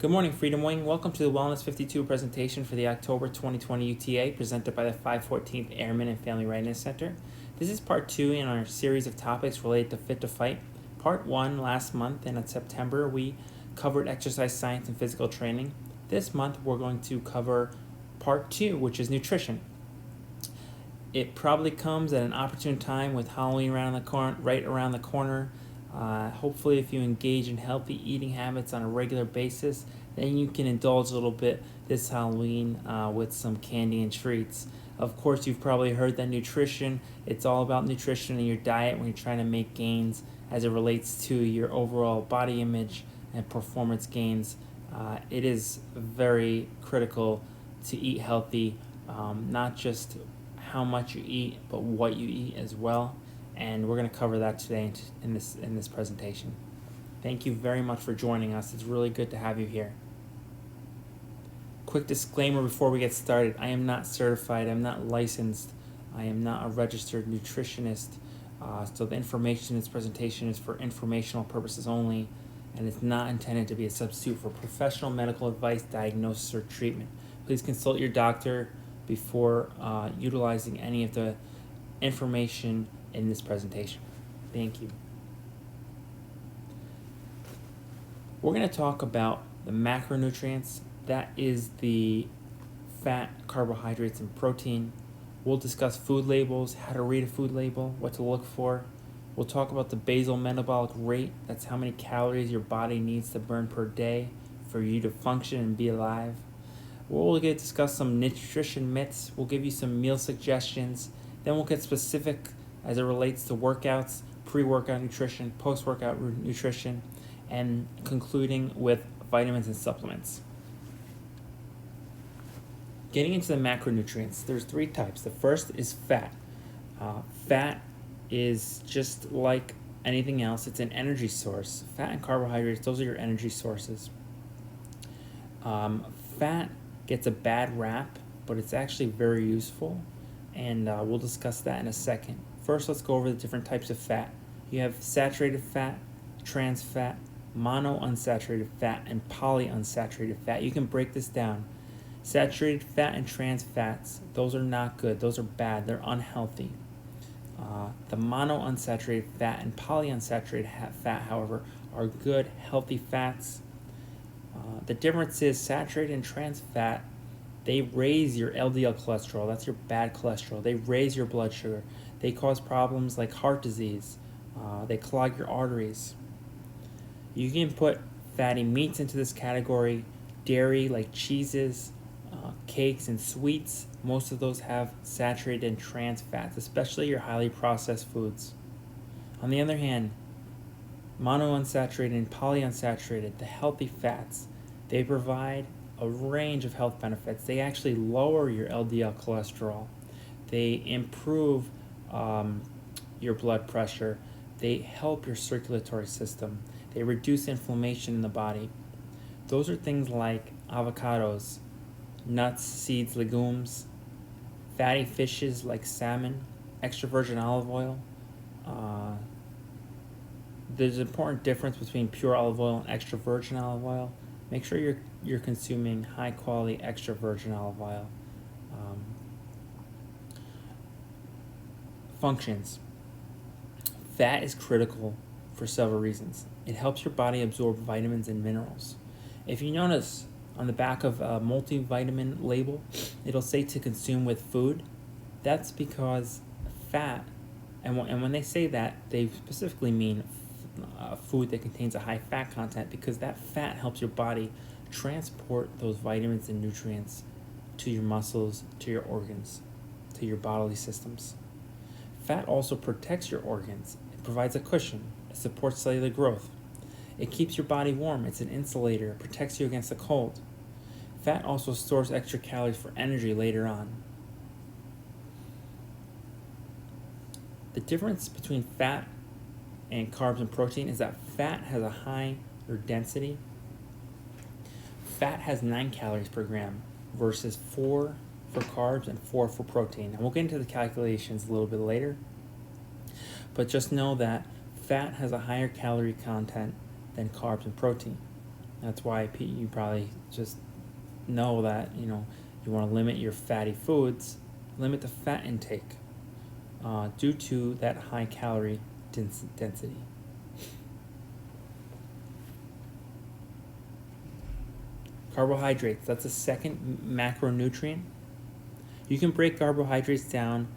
Good morning, Freedom Wing. Welcome to the Wellness 52 presentation for the October 2020 UTA presented by the 514th Airmen and Family Readiness Center. This is part 2 in our series of topics related to Fit to Fight. Part 1 last month and in September we covered exercise science and physical training. This month we're going to cover part 2, which is nutrition. It probably comes at an opportune time with Halloween right around the corner. Hopefully if you engage in healthy eating habits on a regular basis, then you can indulge a little bit this Halloween with some candy and treats. Of course, you've probably heard that it's all about nutrition in your diet when you're trying to make gains as it relates to your overall body image and performance gains. It is very critical to eat healthy, not just how much you eat, but what you eat as well. And we're going to cover that today in this presentation. Thank you very much for joining us. It's really good to have you here. Quick disclaimer before we get started. I am not certified. I'm not licensed. I am not a registered nutritionist. So the information in this presentation is for informational purposes only, and it's not intended to be a substitute for professional medical advice, diagnosis, or treatment. Please consult your doctor before utilizing any of the information in this presentation. Thank you. We're going to talk about the macronutrients. That is the fat, carbohydrates, and protein. We'll discuss food labels, how to read a food label, what to look for. We'll talk about the basal metabolic rate. That's how many calories your body needs to burn per day for you to function and be alive. We'll discuss some nutrition myths. We'll give you some meal suggestions. Then we'll get specific as it relates to workouts, pre-workout nutrition, post-workout nutrition, and concluding with vitamins and supplements. Getting into the macronutrients, there's 3 types. The first is fat. Fat is just like anything else. It's an energy source. Fat and carbohydrates, those are your energy sources. Fat gets a bad rap, but it's actually very useful, and we'll discuss that in a second. First, let's go over the different types of fat. You have saturated fat, trans fat, monounsaturated fat, and polyunsaturated fat. You can break this down. Saturated fat and trans fats, those are not good. Those are bad. They're unhealthy. The monounsaturated fat and polyunsaturated fat, however, are good, healthy fats. The difference is saturated and trans fat, they raise your LDL cholesterol. That's your bad cholesterol. They raise your blood sugar. They cause problems like heart disease. They clog your arteries. You can put fatty meats into this category, dairy like cheeses, cakes, and sweets. Most of those have saturated and trans fats, especially your highly processed foods. On the other hand, monounsaturated and polyunsaturated, the healthy fats, they provide a range of health benefits. They actually lower your LDL cholesterol. They improve your blood pressure. They help your circulatory system. They reduce inflammation in the body. Those are things like avocados, nuts, seeds, legumes, fatty fishes like salmon, extra virgin olive oil. There's an important difference between pure olive oil and extra virgin olive oil. Make sure you're consuming high quality extra virgin olive oil. Functions. Fat is critical for several reasons. It helps your body absorb vitamins and minerals. If you notice on the back of a multivitamin label, it'll say to consume with food. That's because fat, and when they say that, they specifically mean food that contains a high fat content, because that fat helps your body transport those vitamins and nutrients to your muscles, to your organs, to your bodily systems. Fat also protects your organs. It provides a cushion. It supports cellular growth. It keeps your body warm. It's an insulator. It protects you against the cold. Fat also stores extra calories for energy later on. The difference between fat and carbs and protein is that fat has a higher density. Fat has 9 calories per gram versus 4 for carbs and 4 for protein. And we'll get into the calculations a little bit later. But just know that fat has a higher calorie content than carbs and protein. That's why you probably just know that, you want to limit your fatty foods, limit the fat intake due to that high calorie density. Carbohydrates, that's the second macronutrient. You can break carbohydrates down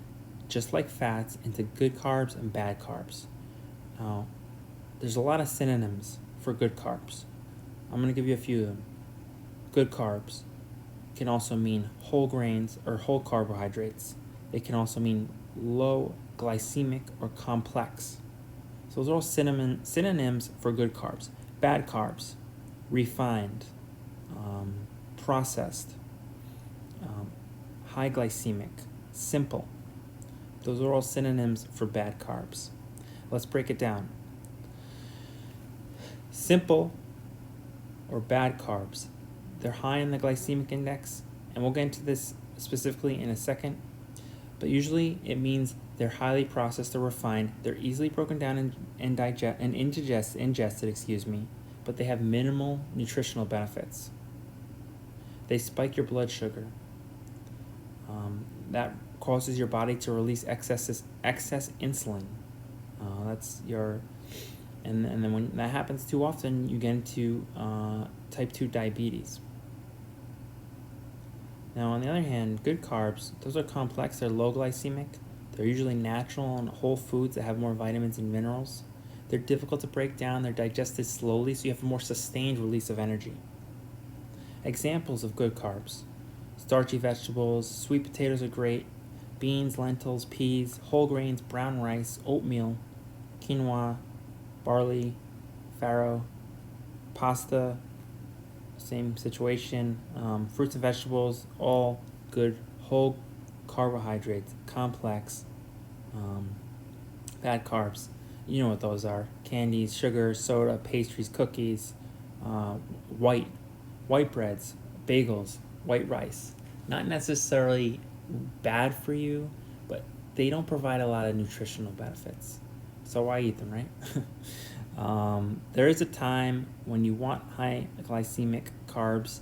just like fats into good carbs and bad carbs. Now, there's a lot of synonyms for good carbs. I'm going to give you a few of them. Good carbs can also mean whole grains or whole carbohydrates. They can also mean low glycemic or complex. So those are all synonyms for good carbs. Bad carbs, refined, processed, high glycemic, simple. Those are all synonyms for bad carbs. Let's break it down. Simple or bad carbs, they're high in the glycemic index, and we'll get into this specifically in a second, but usually it means they're highly processed or refined, they're easily broken down and ingested, but they have minimal nutritional benefits. They spike your blood sugar. That causes your body to release excess insulin. And then when that happens too often, you get into type 2 diabetes. Now, on the other hand, good carbs, those are complex, they're low glycemic, they're usually natural and whole foods that have more vitamins and minerals. They're difficult to break down, they're digested slowly, so you have a more sustained release of energy. Examples of good carbs: starchy vegetables, sweet potatoes are great, beans, lentils, peas, whole grains, brown rice, oatmeal, quinoa, barley, farro, pasta, same situation. Fruits and vegetables, all good whole carbohydrates, complex. Bad carbs, you know what those are: candies, sugar, soda, pastries, cookies, white breads, bagels, white rice. Not necessarily bad for you, but they don't provide a lot of nutritional benefits. So why eat them, right? There is a time when you want high glycemic carbs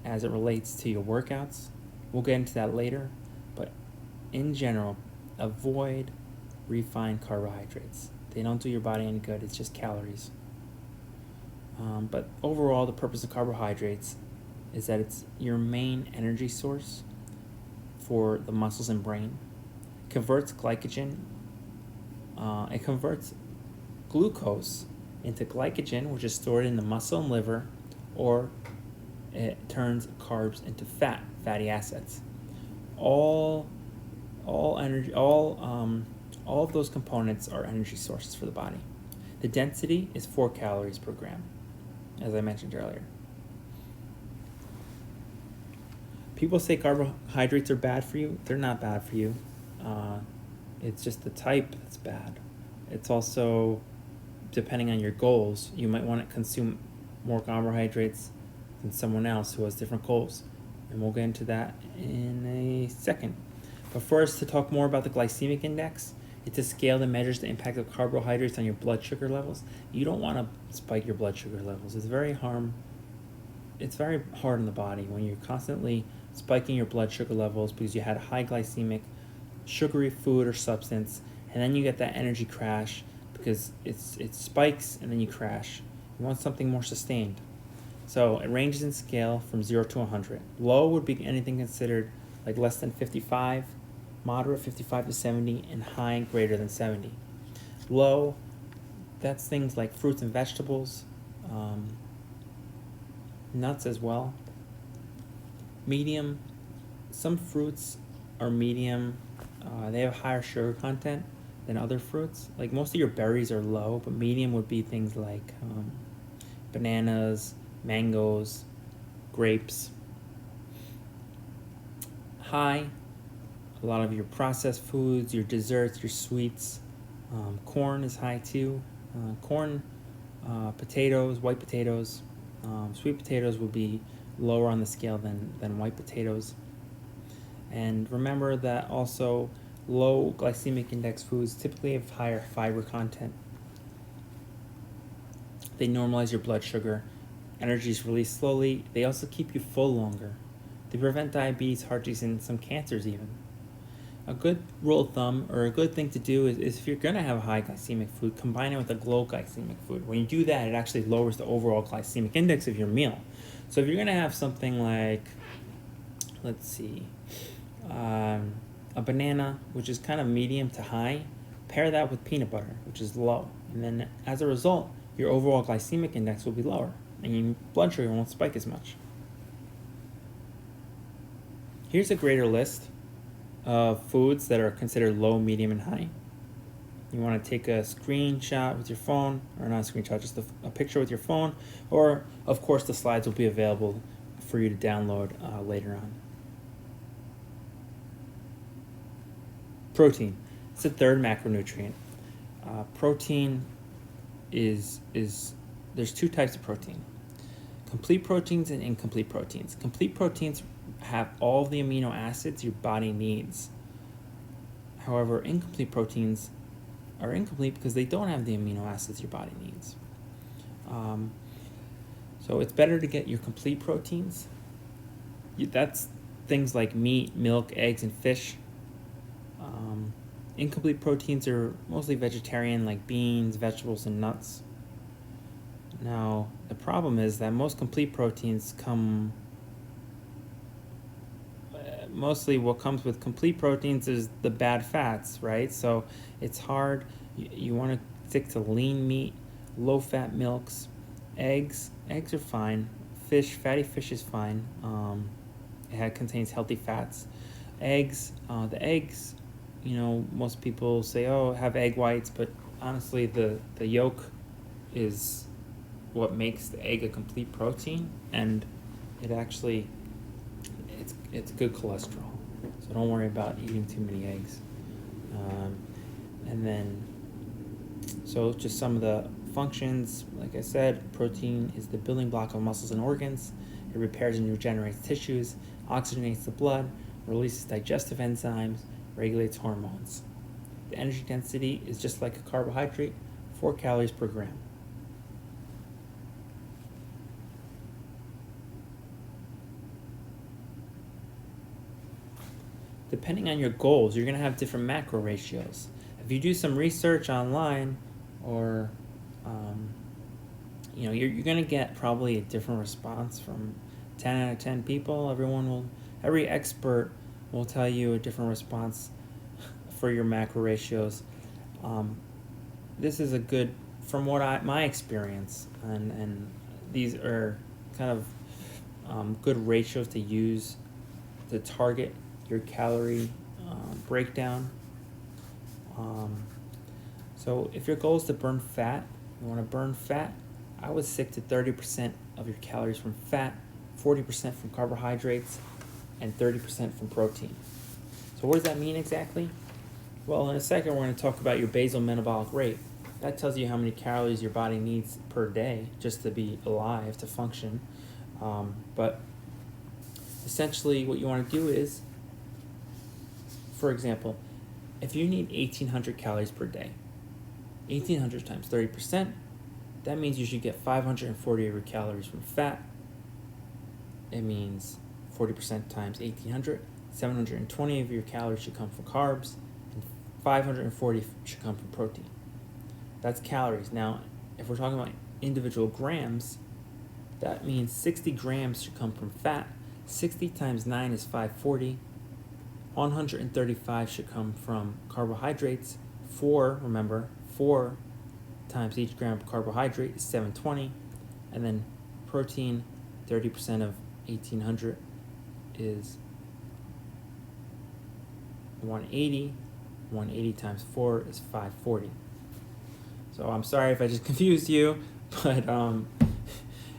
as it relates to your workouts. We'll get into that later, but in general, avoid refined carbohydrates. They don't do your body any good, it's just calories. But overall, the purpose of carbohydrates is that it's your main energy source for the muscles and brain. It converts glucose into glycogen, which is stored in the muscle and liver, or it turns carbs into fatty acids. All of those components are energy sources for the body. The density is 4 calories per gram, as I mentioned earlier. People say carbohydrates are bad for you. They're not bad for you. It's just the type that's bad. It's also, depending on your goals, you might want to consume more carbohydrates than someone else who has different goals. And we'll get into that in a second. But first, to talk more about the glycemic index, it's a scale that measures the impact of carbohydrates on your blood sugar levels. You don't want to spike your blood sugar levels. It's very hard on the body when you're constantly spiking your blood sugar levels because you had a high glycemic sugary food or substance, and then you get that energy crash because it spikes and then you crash. You want something more sustained. So it ranges in scale from 0 to 100. Low would be anything considered like less than 55, moderate 55 to 70, and high greater than 70. Low, that's things like fruits and vegetables, nuts as well. Medium, some fruits are medium. They have higher sugar content than other fruits. Like most of your berries are low, but medium would be things like bananas, mangoes, grapes. High, a lot of your processed foods, your desserts, your sweets. Corn is high too. Corn, potatoes, white potatoes. Sweet potatoes would be lower on the scale than white potatoes. And remember that also low glycemic index foods typically have higher fiber content. They normalize your blood sugar Energy is released slowly. They also keep you full longer. They prevent diabetes, heart disease, and some cancers even. A good rule of thumb or a good thing to do is if you're going to have a high glycemic food, combine it with a low glycemic food. When you do that, it actually lowers the overall glycemic index of your meal. So if you're going to have something like, let's see, a banana, which is kind of medium to high, pair that with peanut butter, which is low. And then as a result, your overall glycemic index will be lower and your blood sugar won't spike as much. Here's a greater list of foods that are considered low, medium, and high. You want to take a screenshot with your phone, or not a screenshot, just a picture with your phone, or of course the slides will be available for you to download later on. Protein. It's the third macronutrient. Protein is there's two types of protein. Complete proteins and incomplete proteins. Complete proteins have all the amino acids your body needs. However, incomplete proteins are incomplete because they don't have the amino acids your body needs. So it's better to get your complete proteins. That's things like meat, milk, eggs, and fish. Incomplete proteins are mostly vegetarian, like beans, vegetables, and nuts. Now, the problem is that most complete proteins come mostly what comes with complete proteins is the bad fats, right? So it's hard. You want to stick to lean meat, low-fat milks, eggs. Eggs are fine. Fish, fatty fish is fine. It contains healthy fats. Eggs, the eggs, most people say, oh, have egg whites, but honestly, the yolk is what makes the egg a complete protein, and it actually it's good cholesterol, so don't worry about eating too many eggs. And then, so just some of the functions, like I said, protein is the building block of muscles and organs. It repairs and regenerates tissues, oxygenates the blood, releases digestive enzymes, regulates hormones. The energy density is just like a carbohydrate, 4 calories per gram. Depending on your goals, you're going to have different macro ratios. If you do some research online, or you're going to get probably a different response from 10 out of 10 people. Every expert will tell you a different response for your macro ratios. This is a good, from my experience, and these are kind of good ratios to use to target your calorie breakdown. So if your goal is to burn fat, you want to burn fat, I would stick to 30% of your calories from fat, 40% from carbohydrates, and 30% from protein. So what does that mean exactly? Well, in a second, we're going to talk about your basal metabolic rate. That tells you how many calories your body needs per day just to be alive, to function. But essentially what you want to do is, for example, if you need 1,800 calories per day, 1,800 times 30%, that means you should get 540 of your calories from fat. It means 40% times 1,800, 720 of your calories should come from carbs, and 540 should come from protein. That's calories. Now, if we're talking about individual grams, that means 60 grams should come from fat. 60 times 9 is 540. 135 should come from carbohydrates. 4 times each gram of carbohydrate is 720. And then protein, 30% of 1,800 is 180. 180 times 4 is 540. So I'm sorry if I just confused you, but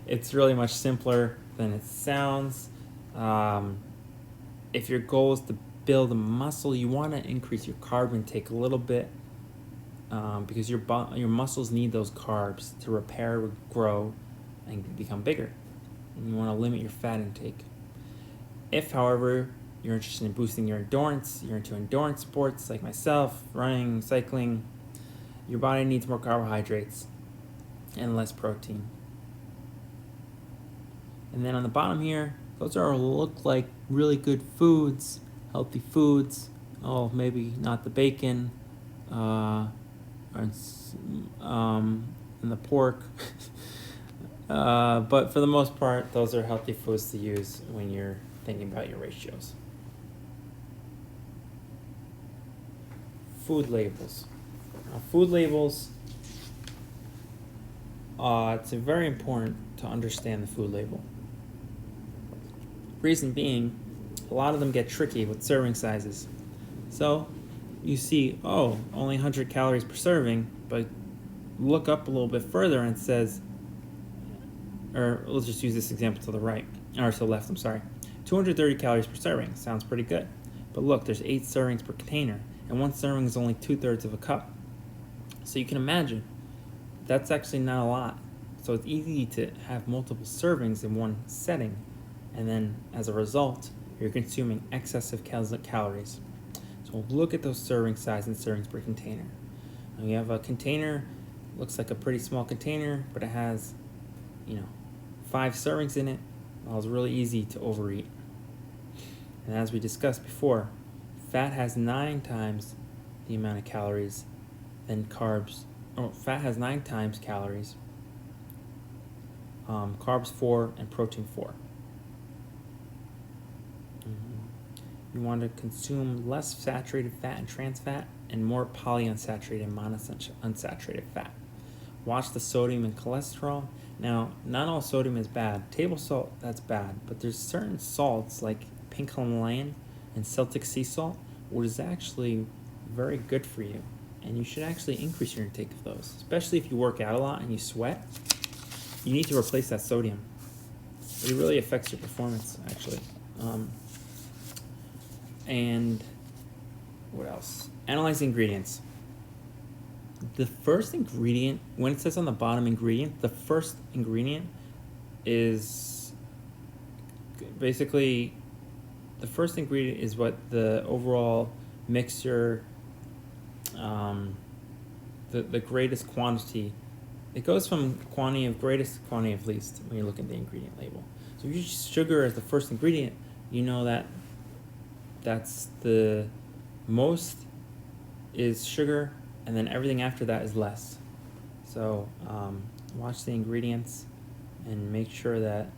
it's really much simpler than it sounds. If your goal is to build a muscle, you want to increase your carb intake a little bit, because your muscles need those carbs to repair, grow, and become bigger. And you want to limit your fat intake. If, however, you're interested in boosting your endurance, you're into endurance sports like myself, running, cycling, your body needs more carbohydrates and less protein. And then on the bottom here, those are look like really good foods, healthy foods. Oh, maybe not the bacon, and the pork. But for the most part, those are healthy foods to use when you're thinking about your ratios. Food labels. Now, food labels, it's very important to understand the food label. Reason being, a lot of them get tricky with serving sizes. So you see, oh, only 100 calories per serving, but look up a little bit further and it says, or let's just use this example to the right, or to the left, I'm sorry. 230 calories per serving, sounds pretty good. But look, there's 8 servings per container, and one serving is only 2/3 of a cup. So you can imagine, that's actually not a lot. So it's easy to have multiple servings in one setting, and then as a result, you're consuming excessive calories. So look at those serving size and servings per container. Now you have a container, looks like a pretty small container, but it has, 5 servings in it. Well, it's really easy to overeat. And as we discussed before, fat has 9 times the amount of calories than carbs. Fat has 9 times calories, carbs 4, and protein 4. You want to consume less saturated fat and trans fat and more polyunsaturated and monounsaturated fat. Watch the sodium and cholesterol. Now, not all sodium is bad. Table salt, that's bad, but there's certain salts like pink Himalayan and Celtic sea salt, which is actually very good for you. And you should actually increase your intake of those, especially if you work out a lot and you sweat. You need to replace that sodium. It really affects your performance, actually. And what else? Analyze the ingredients. The first ingredient, when it says on the bottom ingredient, the first ingredient is basically, the first ingredient is what the overall mixture, the greatest quantity. It goes from quantity of greatest to quantity of least when you look at the ingredient label. So if you use sugar as the first ingredient, you know that that's the most is sugar, and then everything after that is less. So watch the ingredients and make sure that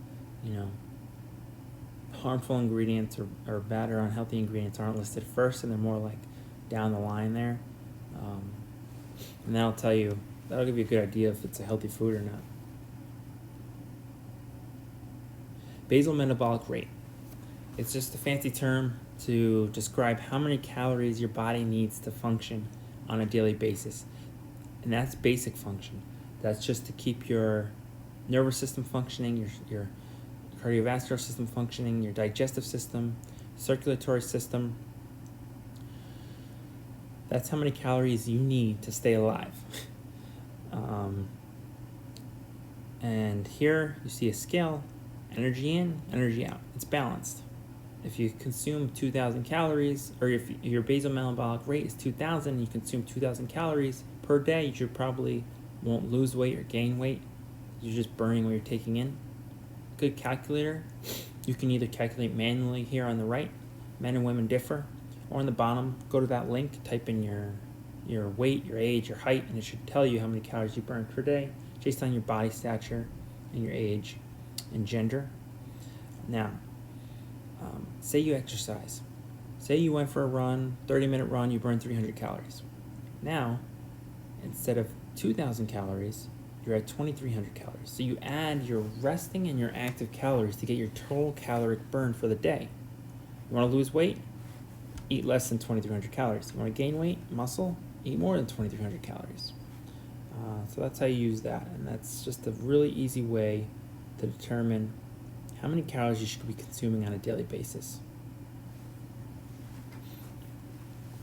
harmful ingredients or bad or unhealthy ingredients aren't listed first, and they're more like down the line there. And that'll give you a good idea if it's a healthy food or not. Basal metabolic rate. It's just a fancy term to describe how many calories your body needs to function on a daily basis. And that's basic function. That's just to keep your nervous system functioning, your cardiovascular system functioning, your digestive system, circulatory system. That's how many calories you need to stay alive. And here you see a scale, energy in, energy out. It's balanced. If you consume 2,000 calories, or if your basal metabolic rate is 2,000, you consume 2,000 calories per day, you probably won't lose weight or gain weight. You're just burning what you're taking in. Good calculator. You can either calculate manually here on the right. Men and women differ. Or on the bottom, go to that link, type in your weight, your age, your height, and it should tell you how many calories you burn per day based on your body stature and your age and gender. Now, say you exercise. Say you went for a run, 30-minute run, you burned 300 calories. Now, instead of 2,000 calories, you're at 2,300 calories. So you add your resting and your active calories to get your total caloric burn for the day. You want to lose weight? Eat less than 2,300 calories. You want to gain weight, muscle? Eat more than 2,300 calories. So that's how you use that. And that's just a really easy way to determine how many calories you should be consuming on a daily basis.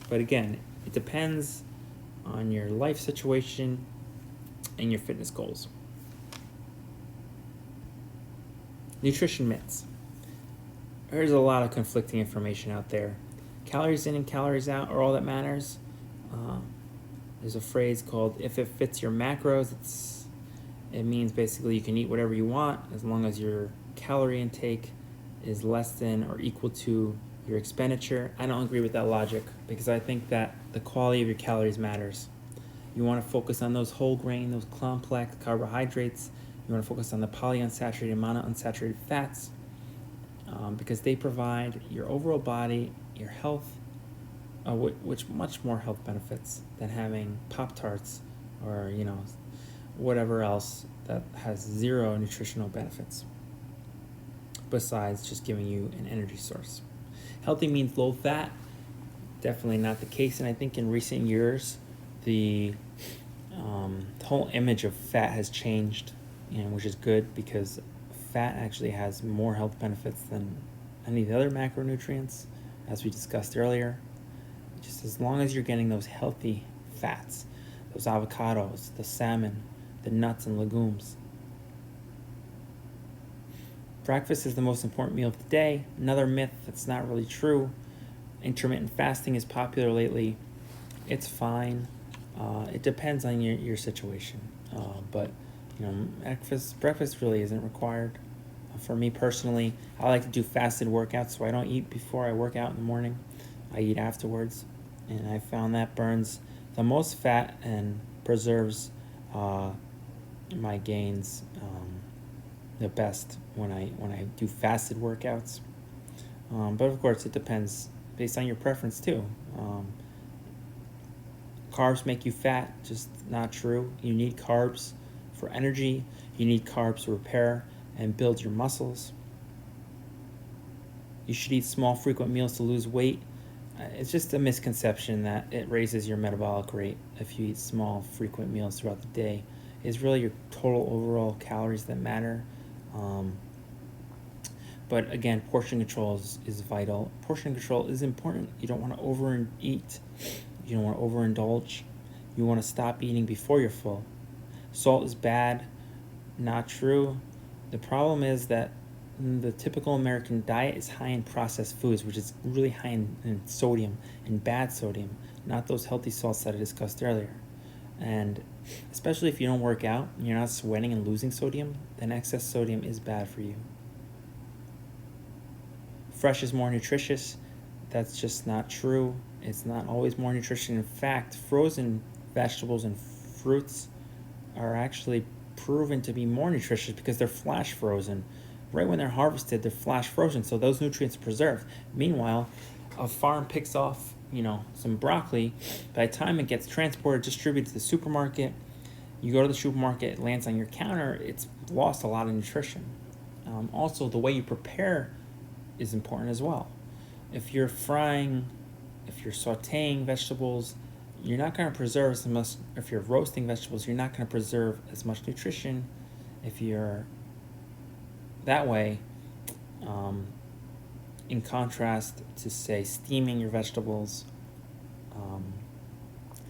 But again, it depends on your life situation and your fitness goals. Nutrition myths. There's a lot of conflicting information out there. Calories in and calories out are all that matters. There's a phrase called "if it fits your macros." It means basically you can eat whatever you want as long as you're calorie intake is less than or equal to your expenditure. I don't agree with that logic because I think that the quality of your calories matters. You want to focus on those whole grain, those complex carbohydrates. You want to focus on the polyunsaturated, monounsaturated fats because they provide your overall body, your health, which much more health benefits than having Pop-Tarts or whatever else that has zero nutritional benefits besides just giving you an energy source. Healthy means low fat. Definitely not the case, and I think in recent years the whole image of fat has changed, which is good because fat actually has more health benefits than any of the other macronutrients, as we discussed earlier. Just as long as you're getting those healthy fats, those avocados, the salmon, the nuts and legumes. Breakfast is the most important meal of the day. Another myth that's not really true. Intermittent fasting is popular lately. It's fine. It depends on your situation. But breakfast really isn't required. For me personally, I like to do fasted workouts, so I don't eat before I work out in the morning. I eat afterwards, and I found that burns the most fat and preserves my gains the best when I do fasted workouts. But of course, it depends based on your preference too. Carbs make you fat, just not true. You need carbs for energy. You need carbs to repair and build your muscles. You should eat small, frequent meals to lose weight. It's just a misconception that it raises your metabolic rate if you eat small, frequent meals throughout the day. It's really your total overall calories that matter. But again, portion control is vital. Portion control is important. You don't want to overeat. You don't want to overindulge. You want to stop eating before you're full. Salt is bad. Not true. The problem is that the typical American diet is high in processed foods, which is really high in sodium, and bad sodium, not those healthy salts that I discussed earlier. And especially if you don't work out and you're not sweating and losing sodium, then excess sodium is bad for you. Fresh is more nutritious. That's just not true. It's not always more nutritious. In fact, frozen vegetables and fruits are actually proven to be more nutritious because they're flash frozen. Right when they're harvested, they're flash frozen, so those nutrients are preserved. Meanwhile, a farm picks off, some broccoli. By the time it gets transported, distributed to the supermarket, you go to the supermarket, it lands on your counter, it's lost a lot of nutrition. Also, the way you prepare is important as well. If you're sauteing vegetables, you're not going to preserve as much. If you're roasting vegetables, you're not going to preserve as much nutrition. If you're that way, in contrast to, say, steaming your vegetables.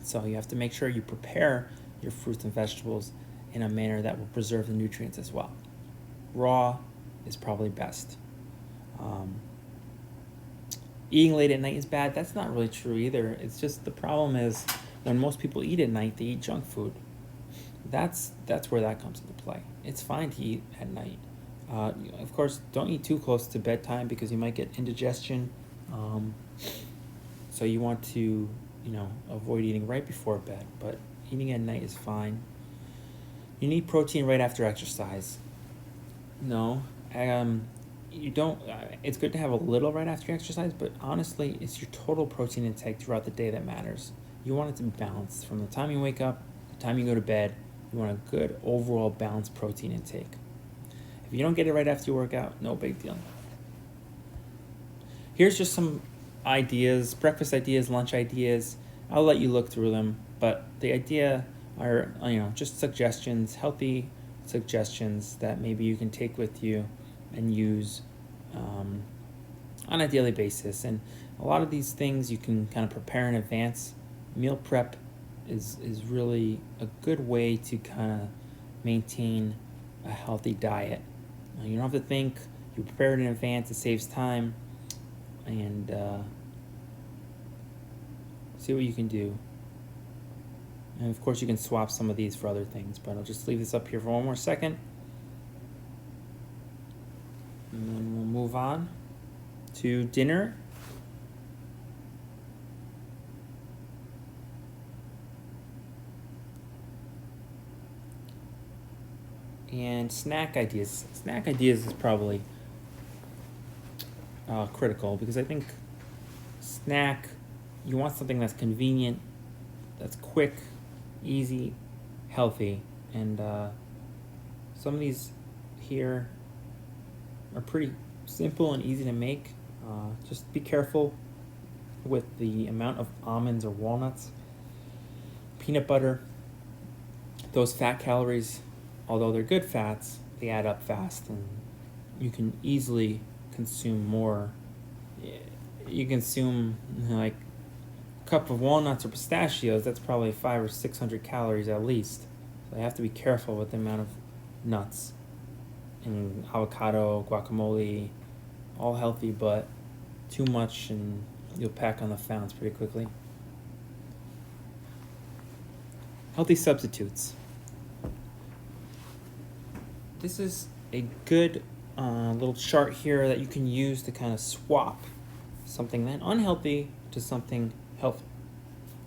So you have to make sure you prepare your fruits and vegetables in a manner that will preserve the nutrients as well. Raw is probably best. Eating late at night is bad. That's not really true either. It's just the problem is when most people eat at night, they eat junk food. That's where that comes into play. It's fine to eat at night. Of course, don't eat too close to bedtime because you might get indigestion. So you want to, avoid eating right before bed. But eating at night is fine. You need protein right after exercise. No, you don't. It's good to have a little right after you exercise, but honestly, it's your total protein intake throughout the day that matters. You want it to be balanced from the time you wake up, the time you go to bed. You want a good overall balanced protein intake. If you don't get it right after you work out, no big deal. Here's just some ideas, breakfast ideas, lunch ideas. I'll let you look through them, but the idea are, just suggestions, healthy suggestions that maybe you can take with you and use on a daily basis. And a lot of these things you can kind of prepare in advance. Meal prep is really a good way to kind of maintain a healthy diet. You don't have to think. You prepare it in advance. It saves time. And see what you can do. And of course you can swap some of these for other things, but I'll just leave this up here for one more second. And then we'll move on to dinner. And snack ideas. Snack ideas is probably critical, because I think snack, you want something that's convenient, that's quick, easy, healthy, and some of these here are pretty simple and easy to make. Just be careful with the amount of almonds or walnuts. Peanut butter, those fat calories, although they're good fats, they add up fast, and you can easily consume more. You consume like a cup of walnuts or pistachios, that's probably 500 or 600 calories at least. So you have to be careful with the amount of nuts. And avocado, guacamole, all healthy, but too much and you'll pack on the pounds pretty quickly. Healthy substitutes. This is a good little chart here that you can use to kind of swap something that unhealthy to something healthy.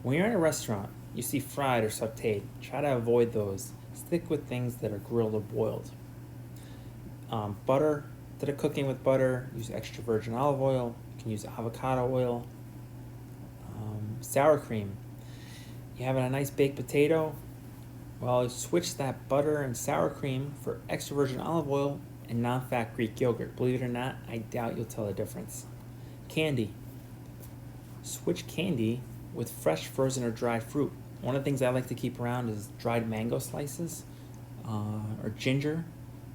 When you're at a restaurant, you see fried or sauteed. Try to avoid those. Stick with things that are grilled or boiled. Butter, instead of cooking with butter, use extra virgin olive oil. You can use avocado oil. Sour cream. You have a nice baked potato. Well, switch that butter and sour cream for extra virgin olive oil and non-fat Greek yogurt. Believe it or not, I doubt you'll tell the difference. Candy. Switch candy with fresh, frozen, or dried fruit. One of the things I like to keep around is dried mango slices or ginger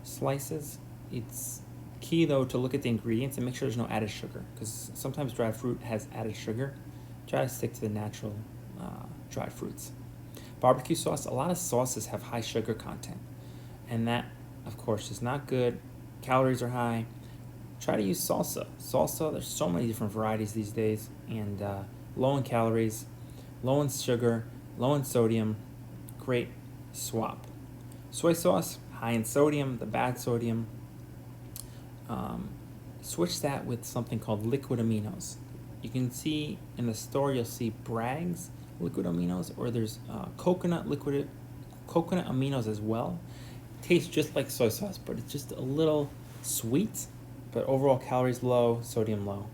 slices. It's key, though, to look at the ingredients and make sure there's no added sugar, because sometimes dried fruit has added sugar. Try to stick to the natural dried fruits. Barbecue sauce. A lot of sauces have high sugar content, and that, of course, is not good. Calories are high. Try to use salsa. Salsa, there's so many different varieties these days, and low in calories, low in sugar, low in sodium. Great swap. Soy sauce, high in sodium, the bad sodium. Switch that with something called liquid aminos. You can see in the store, you'll see Bragg's liquid aminos, or there's coconut aminos as well. Tastes just like soy sauce, but it's just a little sweet, but overall calories low, sodium low.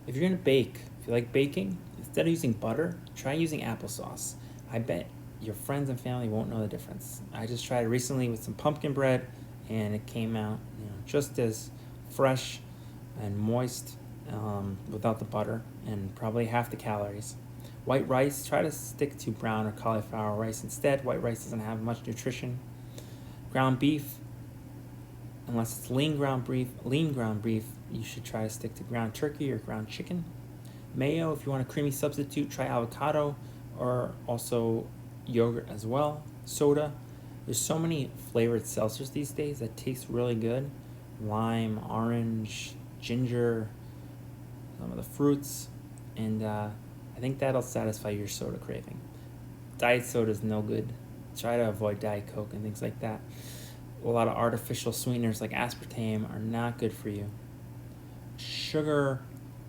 If you're gonna bake, if you like baking, instead of using butter, try using applesauce. I bet your friends and family won't know the difference. I just tried it recently with some pumpkin bread, and it came out, just as fresh and moist without the butter, and probably half the calories. White rice, try to stick to brown or cauliflower rice instead. White rice doesn't have much nutrition. Ground beef, unless it's lean ground beef, you should try to stick to ground turkey or ground chicken. Mayo, if you want a creamy substitute, try avocado or also yogurt as well. Soda, there's so many flavored seltzers these days that taste really good. Lime, orange, ginger, some of the fruits, and I think that'll satisfy your soda craving. Diet soda is no good. Try to avoid Diet Coke and things like that. A lot of artificial sweeteners like aspartame are not good for you. Sugar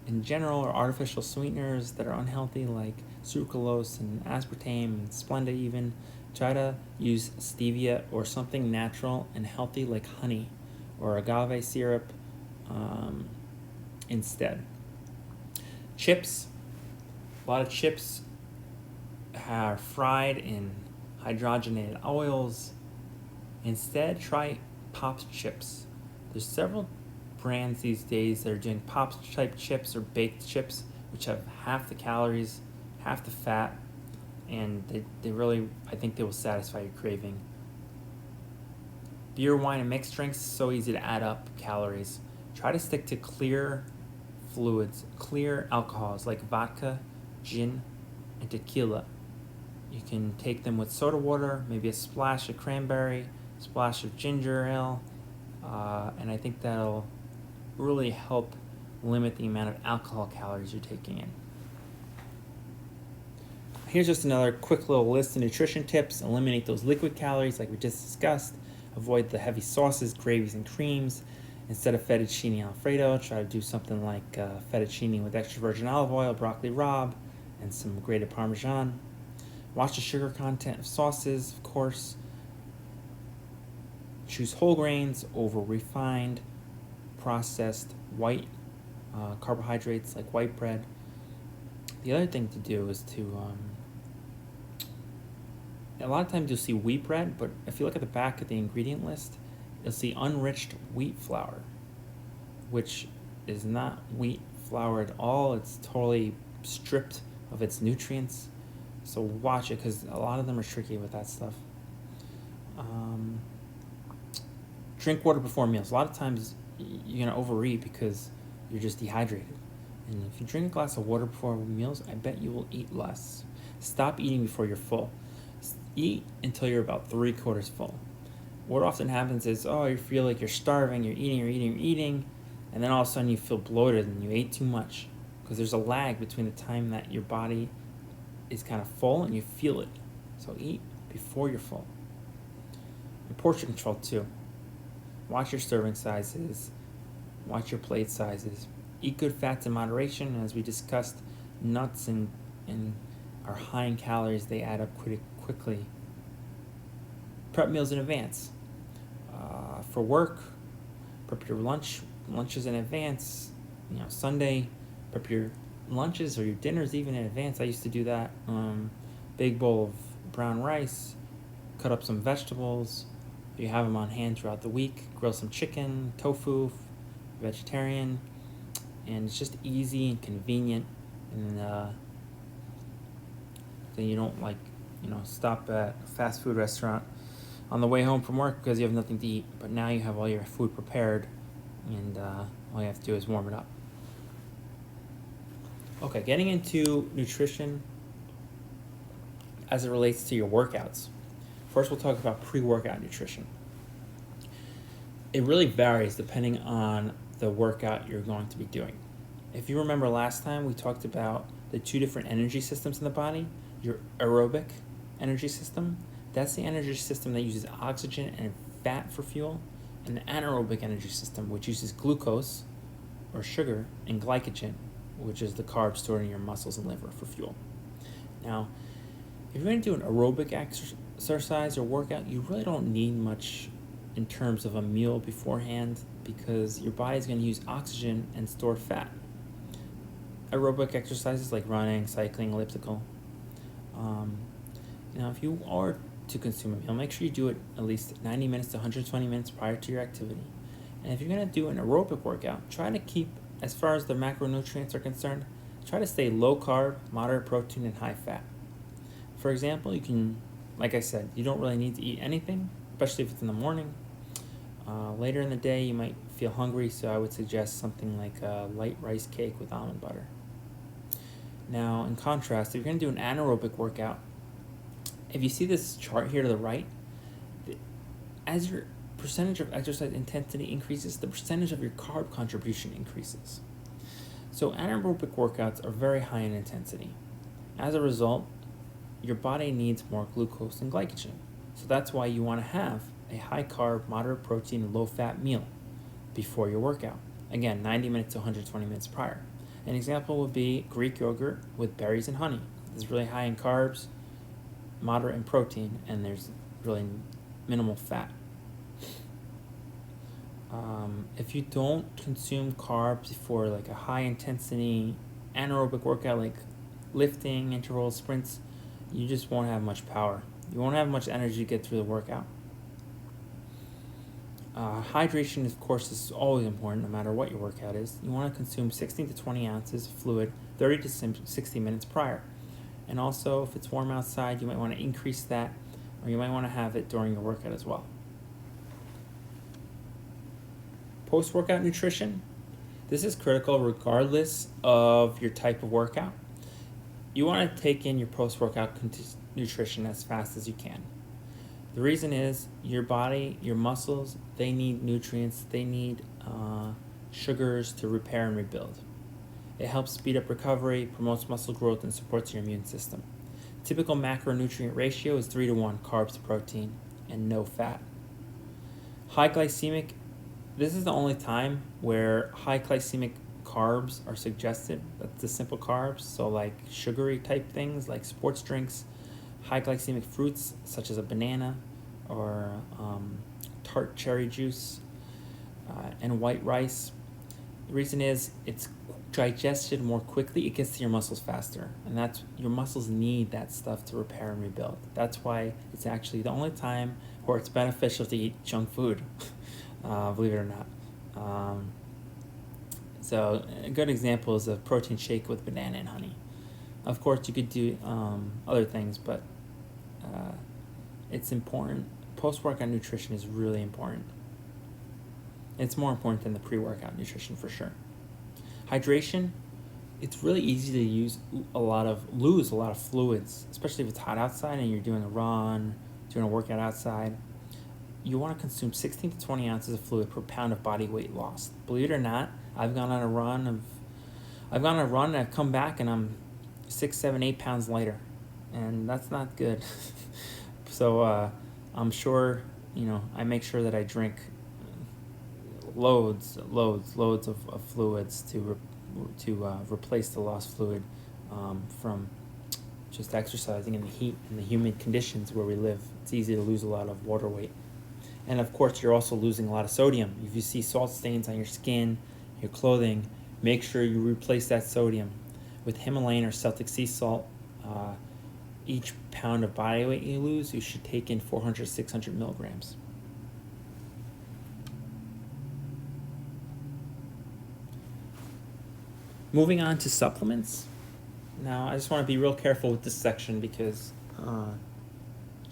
in general, or artificial sweeteners that are unhealthy like sucralose and aspartame and Splenda even, try to use stevia or something natural and healthy like honey or agave syrup instead. Chips. A lot of chips are fried in hydrogenated oils. Instead, try Pops chips. There's several brands these days that are doing Pops type chips or baked chips, which have half the calories, half the fat, and they really, I think they will satisfy your craving. Beer, wine, and mixed drinks, so easy to add up calories. Try to stick to clear fluids, clear alcohols like vodka, gin, and tequila. You can take them with soda water, maybe a splash of cranberry, splash of ginger ale, and I think that'll really help limit the amount of alcohol calories you're taking in. Here's just another quick little list of nutrition tips. Eliminate those liquid calories like we just discussed. Avoid the heavy sauces, gravies, and creams. Instead of fettuccine alfredo, try to do something like fettuccine with extra virgin olive oil, broccoli rabe, and some grated Parmesan. Watch the sugar content of sauces, of course. Choose whole grains over refined, processed, white carbohydrates like white bread. The other thing to do is to, a lot of times you'll see wheat bread, but if you look at the back of the ingredient list, you'll see unenriched wheat flour, which is not wheat flour at all. It's totally stripped of its nutrients. So watch it, because a lot of them are tricky with that stuff. Drink water before meals. A lot of times you're going to overeat because you're just dehydrated. And if you drink a glass of water before meals, I bet you will eat less. Stop eating before you're full. Eat until you're about 3/4 full. What often happens is, you feel like you're starving, you're eating, and then all of a sudden you feel bloated and you ate too much, because there's a lag between the time that your body is kind of full and you feel it. So eat before you're full. And portion control too. Watch your serving sizes, watch your plate sizes. Eat good fats in moderation. As we discussed, nuts and are high in calories. They add up quickly. Prep meals in advance. For work, prep your lunches in advance. Sunday, prep your lunches or your dinners even in advance. I used to do that. Big bowl of brown rice, cut up some vegetables. You have them on hand throughout the week. Grill some chicken, tofu, vegetarian, and it's just easy and convenient. And then you don't stop at a fast food restaurant on the way home from work because you have nothing to eat. But now you have all your food prepared, and all you have to do is warm it up. Okay, getting into nutrition as it relates to your workouts. First, we'll talk about pre-workout nutrition. It really varies depending on the workout you're going to be doing. If you remember last time, we talked about the two different energy systems in the body. Your aerobic energy system, that's the energy system that uses oxygen and fat for fuel, and the anaerobic energy system, which uses glucose or sugar and glycogen, which is the carbs stored in your muscles and liver for fuel. Now, if you're going to do an aerobic exercise or workout, you really don't need much in terms of a meal beforehand, because your body is going to use oxygen and stored fat. Aerobic exercises like running, cycling, elliptical. If you are to consume a meal, make sure you do it at least 90 minutes to 120 minutes prior to your activity. And if you're going to do an aerobic workout, try to keep, as far as the macronutrients are concerned, try to stay low carb, moderate protein, and high fat. For example, you can, like I said, you don't really need to eat anything, especially if it's in the morning. Later in the day, you might feel hungry, so I would suggest something like a light rice cake with almond butter. Now, in contrast, if you're going to do an anaerobic workout, if you see this chart here to the right, as your percentage of exercise intensity increases, the percentage of your carb contribution increases. So anaerobic workouts are very high in intensity. As a result, your body needs more glucose and glycogen. So that's why you want to have a high carb, moderate protein, and low fat meal before your workout. Again, 90 minutes to 120 minutes prior. An example would be Greek yogurt with berries and honey. It's really high in carbs, moderate in protein, and there's really minimal fat. If you don't consume carbs before like a high intensity anaerobic workout like lifting, intervals, sprints, you just won't have much power. You won't have much energy to get through the workout. Hydration, of course, is always important no matter what your workout is. You want to consume 16 to 20 ounces of fluid 30 to 60 minutes prior. And also, if it's warm outside, you might want to increase that, or you might want to have it during your workout as well. Post-workout nutrition. This is critical regardless of your type of workout. You want to take in your post-workout nutrition as fast as you can. The reason is your body, your muscles, they need nutrients, they need sugars to repair and rebuild. It helps speed up recovery, promotes muscle growth, and supports your immune system. Typical macronutrient ratio is 3-to-1 carbs to protein and no fat. High glycemic This is the only time where high glycemic carbs are suggested. That's the simple carbs, so like sugary type things like sports drinks, high glycemic fruits such as a banana or tart cherry juice, and white rice. The reason is it's digested more quickly, it gets to your muscles faster, and that's your muscles need that stuff to repair and rebuild. That's why it's actually the only time where it's beneficial to eat junk food, believe it or not. So a good example is a protein shake with banana and honey. Of course, you could do other things, but it's important. Post-workout nutrition is really important. It's more important than the pre-workout nutrition for sure. Hydration, it's really easy to lose a lot of fluids, especially if it's hot outside and you're doing a run, doing a workout outside. You want to consume 16 to 20 ounces of fluid per pound of body weight lost. Believe it or not, I've gone on a run and I've come back and I'm 6, 7, 8 pounds lighter, and that's not good. So I'm sure, I make sure that I drink loads of fluids to replace the lost fluid from just exercising in the heat and the humid conditions where we live. It's easy to lose a lot of water weight. And of course, you're also losing a lot of sodium. If you see salt stains on your skin, your clothing, make sure you replace that sodium with Himalayan or Celtic sea salt. Each pound of body weight you lose, you should take in 400, 600 milligrams. Moving on to supplements. Now, I just want to be real careful with this section because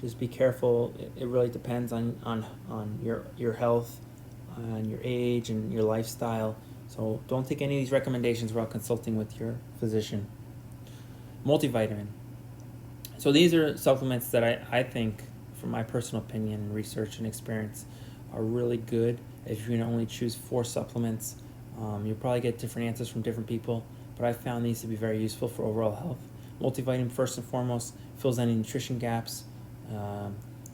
just be careful. It really depends on your health, and your age, and your lifestyle. So don't take any of these recommendations without consulting with your physician. Multivitamin. So these are supplements that I think, from my personal opinion, research, and experience, are really good. If you can only choose 4 supplements, you'll probably get different answers from different people, but I found these to be very useful for overall health. Multivitamin, first and foremost, fills any nutrition gaps,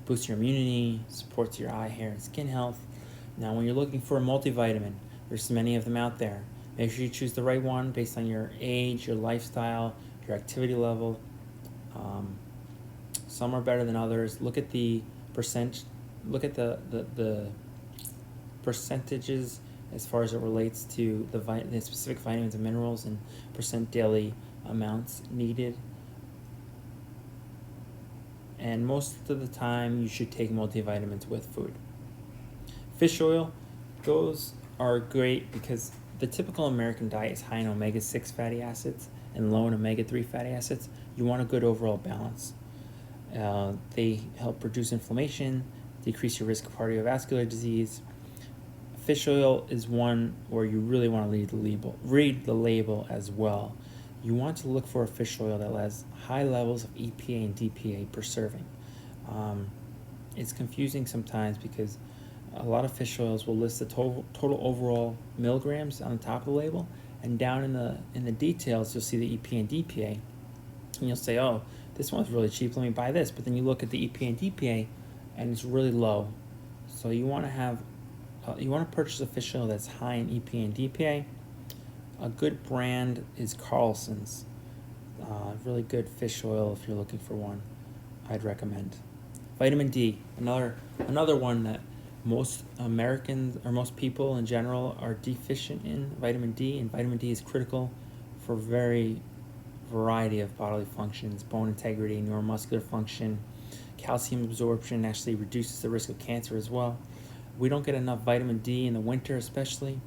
boosts your immunity, supports your eye, hair, and skin health. Now, when you're looking for a multivitamin, there's many of them out there. Make sure you choose the right one based on your age, your lifestyle, your activity level. Some are better than others. Look at the the percentages as far as it relates to the specific vitamins and minerals and percent daily amounts needed. And most of the time, you should take multivitamins with food. Fish oil, those are great because the typical American diet is high in omega-6 fatty acids and low in omega-3 fatty acids. You want a good overall balance. They help reduce inflammation, decrease your risk of cardiovascular disease. Fish oil is one where you really want to read the label as well. You want to look for a fish oil that has high levels of EPA and DPA per serving. It's confusing sometimes because a lot of fish oils will list the total overall milligrams on the top of the label, and down in the details you'll see the EPA and DPA, and you'll say, oh, this one's really cheap, let me buy this. But then you look at the EPA and DPA and it's really low. So you want to purchase a fish oil that's high in EPA and DPA. A good brand is Carlson's. Really good fish oil if you're looking for one, I'd recommend. Vitamin D, another one that most Americans or most people in general are deficient in, vitamin D, and vitamin D is critical for variety of bodily functions, bone integrity, neuromuscular function, calcium absorption, actually reduces the risk of cancer as well. We don't get enough vitamin D in the winter especially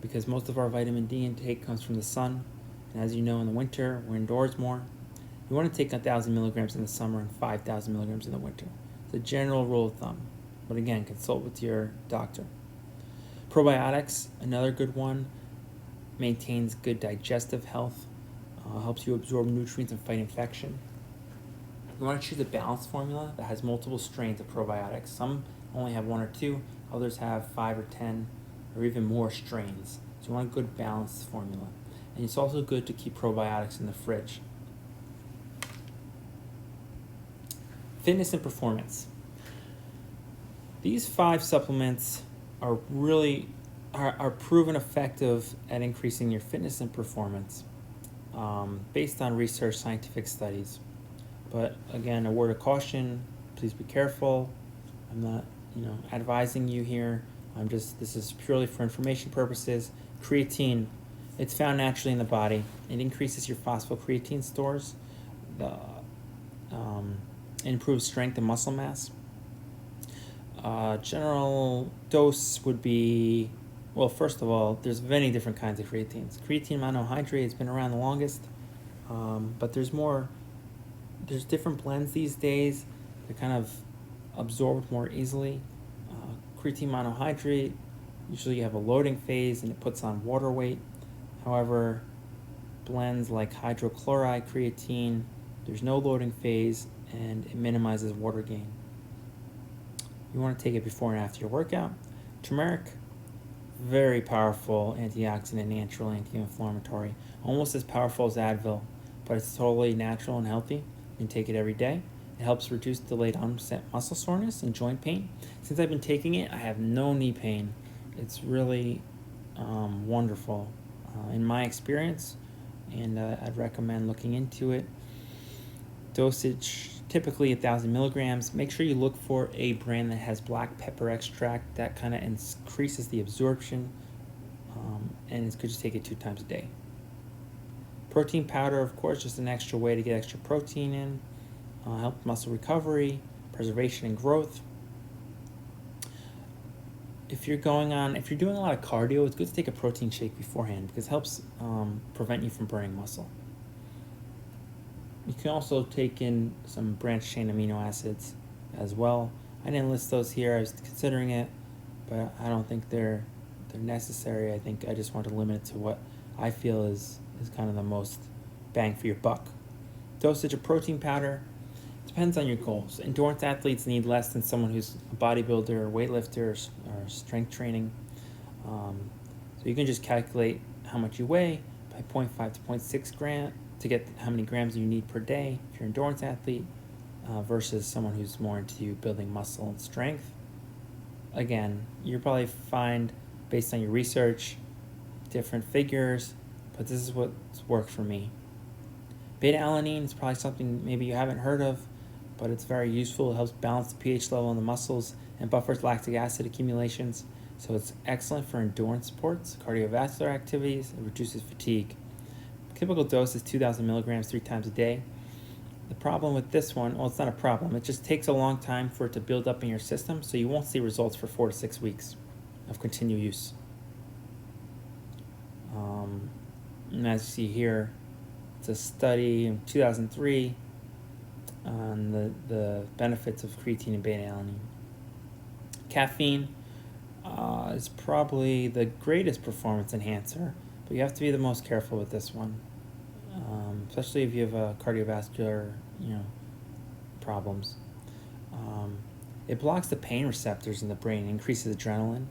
because most of our vitamin D intake comes from the sun, and as you know, in the winter we're indoors more. You want to take 1,000 milligrams in the summer and 5,000 milligrams in the winter. It's a general rule of thumb, but again, consult with your doctor. Probiotics, another good one, maintains good digestive health, helps you absorb nutrients and fight infection. You want to choose a balanced formula that has multiple strains of probiotics. Some only have 1 or 2, others have 5 or 10 or even more strains. So you want a good balanced formula. And it's also good to keep probiotics in the fridge. Fitness and performance. These 5 supplements are really are proven effective at increasing your fitness and performance based on research scientific studies. But again, a word of caution, please be careful. I'm not, advising you here. This is purely for information purposes. Creatine, it's found naturally in the body. It increases your phosphocreatine stores, the improves strength and muscle mass. General dose would be, well, first of all, there's many different kinds of creatines. Creatine monohydrate has been around the longest, but there's different blends these days. They're kind of absorbed more easily. Creatine monohydrate, usually you have a loading phase and it puts on water weight. However, blends like hydrochloride creatine, there's no loading phase and it minimizes water gain. You want to take it before and after your workout. Turmeric, very powerful antioxidant, natural anti-inflammatory, almost as powerful as Advil, but it's totally natural and healthy. You can take it every day. It helps reduce delayed onset muscle soreness and joint pain. Since I've been taking it, I have no knee pain. It's really wonderful in my experience, and I'd recommend looking into it. Dosage, typically 1,000 milligrams. Make sure you look for a brand that has black pepper extract. That kind of increases the absorption, and it's good to take it 2 times a day. Protein powder, of course, just an extra way to get extra protein in. Help muscle recovery, preservation, and growth. If you're doing a lot of cardio, it's good to take a protein shake beforehand because it helps prevent you from burning muscle. You can also take in some branched chain amino acids as well. I didn't list those here. I was considering it, but I don't think they're necessary. I think I just want to limit it to what I feel is kind of the most bang for your buck. Dosage of protein powder depends on your goals. Endurance athletes need less than someone who's a bodybuilder or weightlifter or strength training. So you can just calculate how much you weigh by 0.5 to 0.6 gram to get how many grams you need per day if you're an endurance athlete versus someone who's more into building muscle and strength. Again, you'll probably find, based on your research, different figures, but this is what's worked for me. Beta-alanine is probably something maybe you haven't heard of, but it's very useful. It helps balance the pH level in the muscles and buffers lactic acid accumulations. So it's excellent for endurance sports, cardiovascular activities. It reduces fatigue. Typical dose is 2,000 milligrams 3 times a day. The problem with this one, well, it's not a problem. It just takes a long time for it to build up in your system, so you won't see results for 4 to 6 weeks of continued use. And as you see here, it's a study in 2003 on the benefits of creatine and beta-alanine. Caffeine is probably the greatest performance enhancer, but you have to be the most careful with this one, especially if you have cardiovascular, problems. It blocks the pain receptors in the brain, increases adrenaline,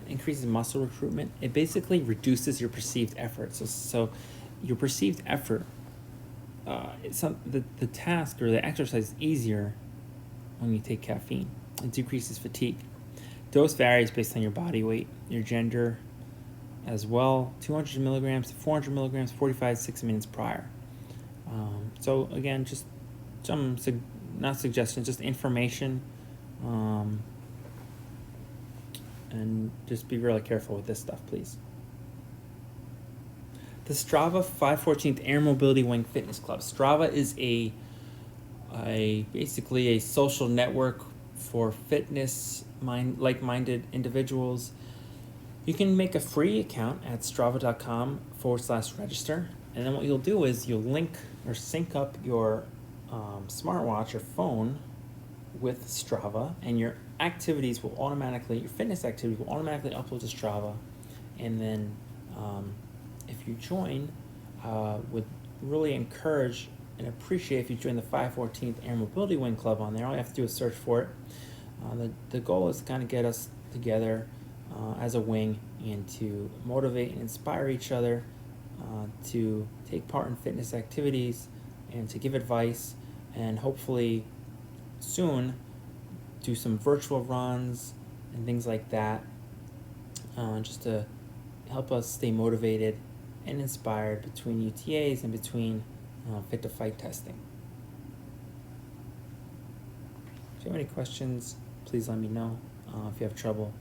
increases muscle recruitment. It basically reduces your perceived effort. So your perceived effort, the task or the exercise is easier when you take caffeine. It decreases fatigue. Dose varies based on your body weight, your gender as well. 200 milligrams to 400 milligrams, 45 to 60 minutes prior. So again, just some, not suggestions, just information. And just be really careful with this stuff, please. The Strava 514th Air Mobility Wing Fitness Club. Strava is basically a social network for fitness like-minded individuals. You can make a free account at strava.com/register, and then what you'll do is you'll link or sync up your smartwatch or phone with Strava, and your fitness activities will automatically upload to Strava. And then if you join, would really encourage and appreciate if you join the 514th Air Mobility Wing Club on there. All you have to do is search for it. The goal is to kind of get us together as a wing and to motivate and inspire each other to take part in fitness activities and to give advice, and hopefully soon do some virtual runs and things like that. just to help us stay motivated and inspired between UTAs and between fit to fight testing. If you have any questions, please let me know. If you have trouble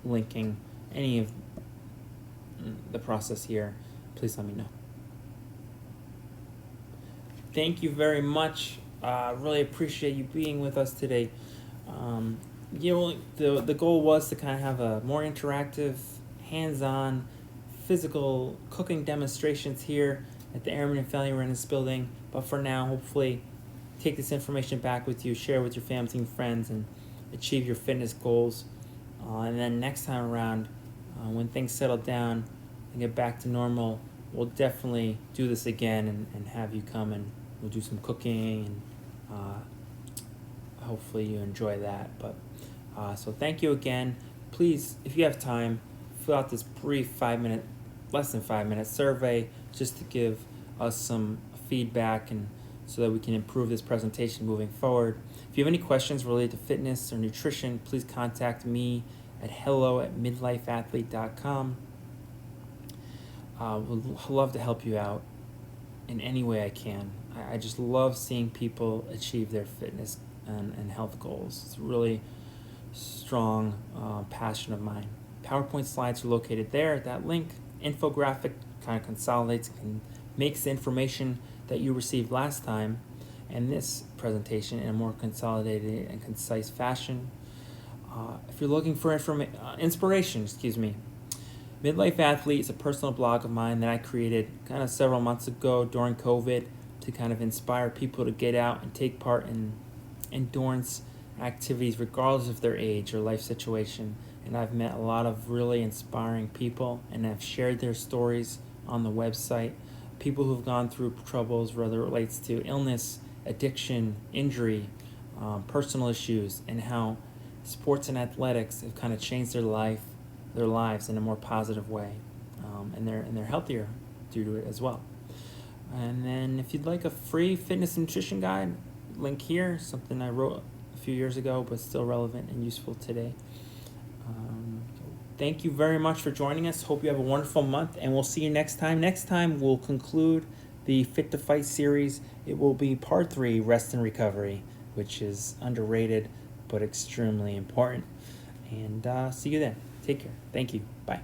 linking any of the process here, please let me know. Thank you very much. Really appreciate you being with us today. The goal was to kind of have a more interactive, hands-on, physical cooking demonstrations here at the Airman and Family Readiness Building. But for now, hopefully, take this information back with you, share with your family and friends, and achieve your fitness goals. And then next time around, when things settle down and get back to normal, we'll definitely do this again and have you come and we'll do some cooking and hopefully you enjoy that. But so thank you again. Please, if you have time, fill out this brief less than 5 minute survey just to give us some feedback and so that we can improve this presentation moving forward. If you have any questions related to fitness or nutrition, please contact me at hello@midlifeathlete.com. Would love to help you out in any way I can. I just love seeing people achieve their fitness and health goals. It's a really strong passion of mine. PowerPoint slides are located there at that link. Infographic kind of consolidates and makes the information that you received last time and this presentation in a more consolidated and concise fashion. If you're looking for inspiration, Midlife Athlete is a personal blog of mine that I created kind of several months ago during COVID to kind of inspire people to get out and take part in endurance activities regardless of their age or life situation. And I've met a lot of really inspiring people and I've shared their stories on the website. People who've gone through troubles, whether it relates to illness, addiction, injury, personal issues, and how sports and athletics have kind of changed their lives in a more positive way, and they're healthier due to it as well. And then if you'd like a free fitness and nutrition guide, link here, something I wrote a few years ago but still relevant and useful today. Thank you very much for joining us. Hope you have a wonderful month, and we'll see you next time. Next time we'll conclude the Fit to Fight series. It will be part 3, rest and recovery, which is underrated but extremely important. And see you then. Take care. Thank you. Bye.